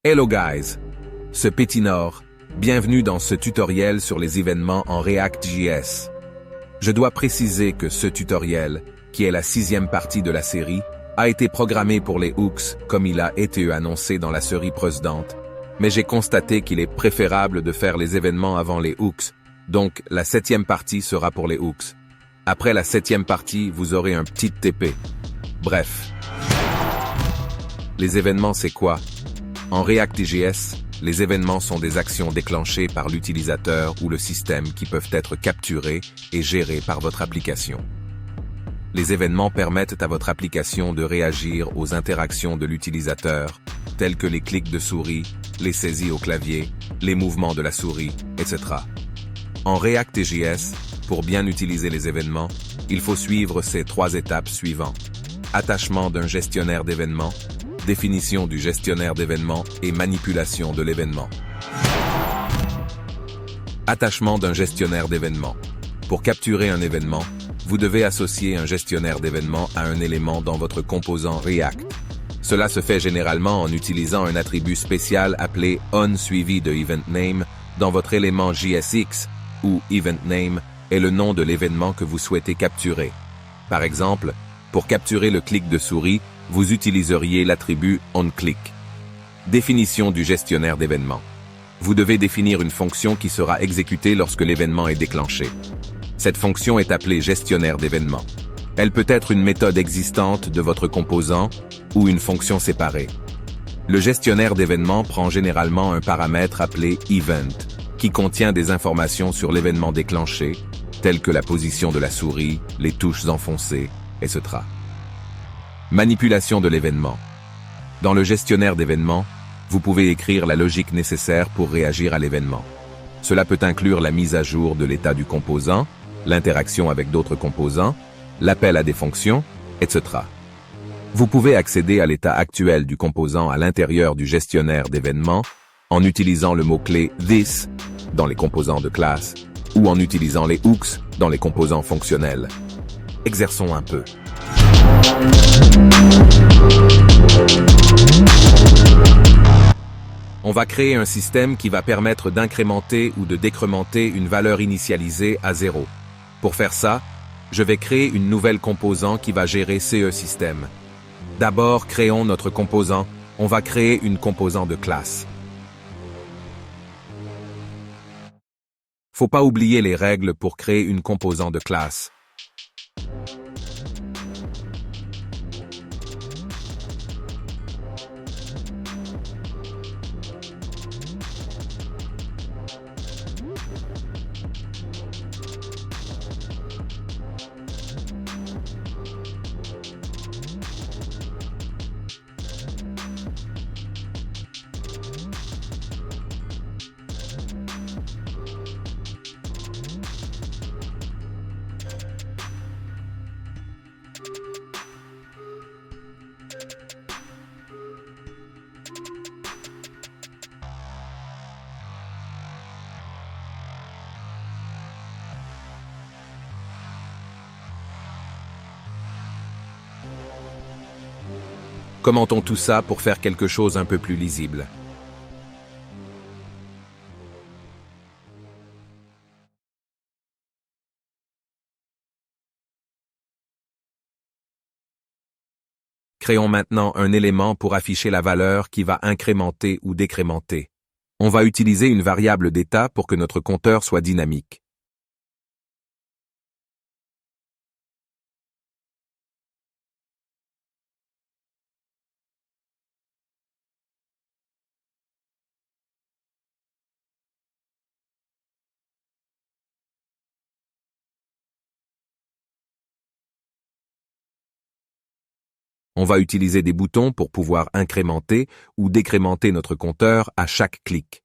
Hello guys, c'est Pétinor, bienvenue dans ce tutoriel sur les événements en React.js. Je dois préciser que ce tutoriel, qui est la 6e partie de la série, a été programmé pour les hooks comme il a été annoncé dans la série précédente, mais j'ai constaté qu'il est préférable de faire les événements avant les hooks, donc la 7e partie sera pour les hooks. Après la 7e partie, vous aurez un petit TP. Bref. Les événements c'est quoi? En React.js, les événements sont des actions déclenchées par l'utilisateur ou le système qui peuvent être capturées et gérées par votre application. Les événements permettent à votre application de réagir aux interactions de l'utilisateur, tels que les clics de souris, les saisies au clavier, les mouvements de la souris, etc. En React.js, pour bien utiliser les événements, il faut suivre ces 3 étapes suivantes. Attachement d'un gestionnaire d'événements, définition du gestionnaire d'événements et manipulation de l'événement. Attachement d'un gestionnaire d'événements. Pour capturer un événement, vous devez associer un gestionnaire d'événements à un élément dans votre composant React. Cela se fait généralement en utilisant un attribut spécial appelé on suivi de EventName dans votre élément JSX, où EventName est le nom de l'événement que vous souhaitez capturer. Par exemple, pour capturer le clic de souris, vous utiliseriez l'attribut onClick. Définition du gestionnaire d'événements. Vous devez définir une fonction qui sera exécutée lorsque l'événement est déclenché. Cette fonction est appelée gestionnaire d'événements. Elle peut être une méthode existante de votre composant ou une fonction séparée. Le gestionnaire d'événements prend généralement un paramètre appelé event, qui contient des informations sur l'événement déclenché, telles que la position de la souris, les touches enfoncées, etc. Manipulation de l'événement. Dans le gestionnaire d'événements, vous pouvez écrire la logique nécessaire pour réagir à l'événement. Cela peut inclure la mise à jour de l'état du composant, l'interaction avec d'autres composants, l'appel à des fonctions, etc. Vous pouvez accéder à l'état actuel du composant à l'intérieur du gestionnaire d'événements en utilisant le mot-clé this dans les composants de classe ou en utilisant les hooks dans les composants fonctionnels. Exerçons un peu. On va créer un système qui va permettre d'incrémenter ou de décrémenter une valeur initialisée à 0. Pour faire ça, je vais créer une nouvelle composant qui va gérer ce système. D'abord, créons notre composant. On va créer une composant de classe. Faut pas oublier les règles pour créer une composant de classe. Commentons tout ça pour faire quelque chose un peu plus lisible. Créons maintenant un élément pour afficher la valeur qui va incrémenter ou décrémenter. On va utiliser une variable d'état pour que notre compteur soit dynamique. On va utiliser des boutons pour pouvoir incrémenter ou décrémenter notre compteur à chaque clic.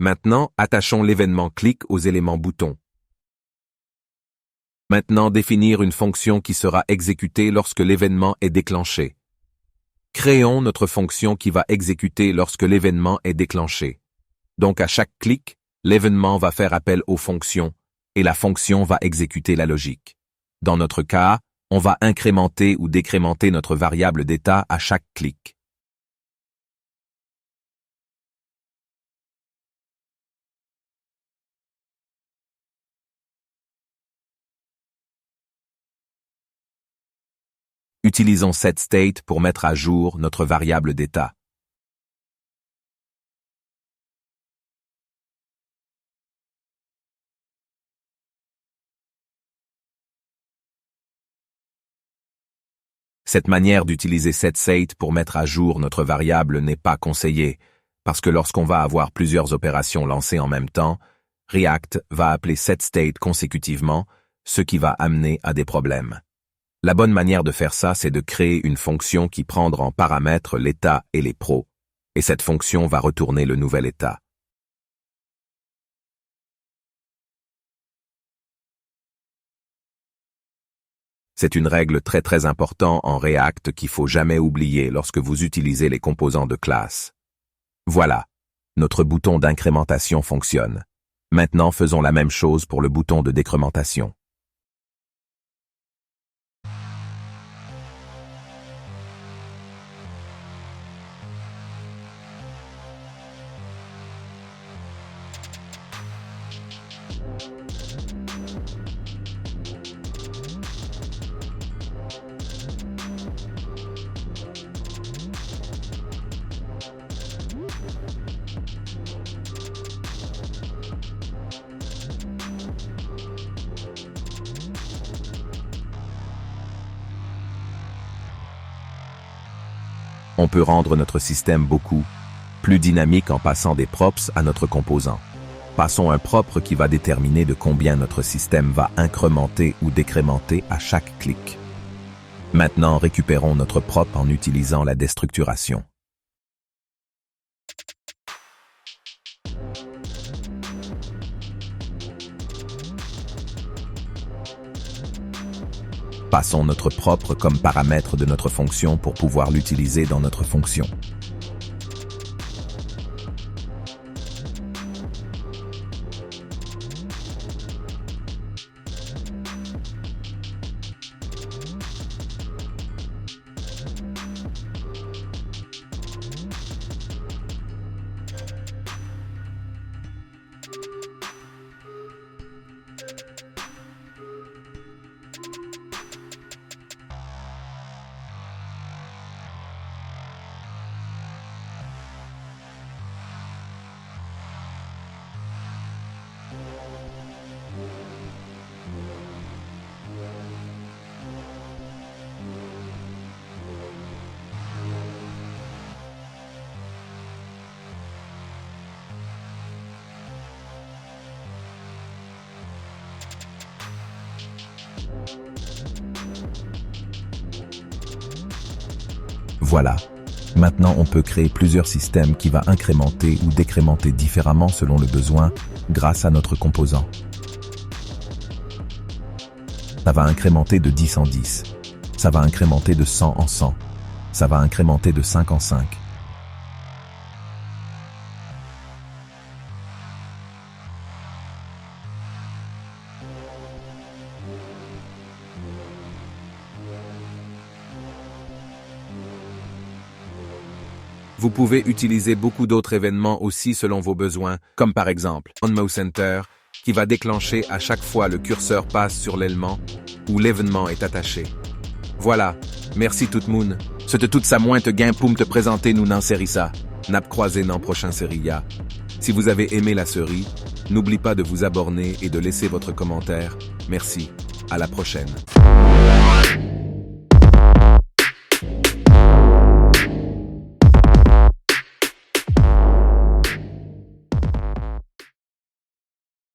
Maintenant, attachons l'événement clic aux éléments boutons. Maintenant, définir une fonction qui sera exécutée lorsque l'événement est déclenché. Créons notre fonction qui va exécuter lorsque l'événement est déclenché. Donc à chaque clic, l'événement va faire appel aux fonctions et la fonction va exécuter la logique. Dans notre cas, on va incrémenter ou décrémenter notre variable d'état à chaque clic. Utilisons setState pour mettre à jour notre variable d'état. Cette manière d'utiliser setState pour mettre à jour notre variable n'est pas conseillée, parce que lorsqu'on va avoir plusieurs opérations lancées en même temps, React va appeler setState consécutivement, ce qui va amener à des problèmes. La bonne manière de faire ça, c'est de créer une fonction qui prendra en paramètre l'état et les pros, et cette fonction va retourner le nouvel état. C'est une règle très importante en React qu'il faut jamais oublier lorsque vous utilisez les composants de classe. Voilà, notre bouton d'incrémentation fonctionne. Maintenant faisons la même chose pour le bouton de décrémentation. On peut rendre notre système beaucoup plus dynamique en passant des props à notre composant. Passons un propre qui va déterminer de combien notre système va incrémenter ou décrémenter à chaque clic. Maintenant, récupérons notre prop en utilisant la déstructuration. Passons notre propre comme paramètre de notre fonction pour pouvoir l'utiliser dans notre fonction. Voilà. Maintenant, on peut créer plusieurs systèmes qui vont incrémenter ou décrémenter différemment selon le besoin grâce à notre composant. Ça va incrémenter de 10 en 10. Ça va incrémenter de 100 en 100. Ça va incrémenter de 5 en 5. Vous pouvez utiliser beaucoup d'autres événements aussi selon vos besoins, comme par exemple onMoCenter, qui va déclencher à chaque fois le curseur passe sur l'élément où l'événement est attaché. Voilà, merci tout le monde. C'était toute sa mointe gain pour me te présenter nous dans série ça. N'a croisé dans prochain série ya. Si vous avez aimé la série, n'oubliez pas de vous abonner et de laisser votre commentaire. Merci. À la prochaine.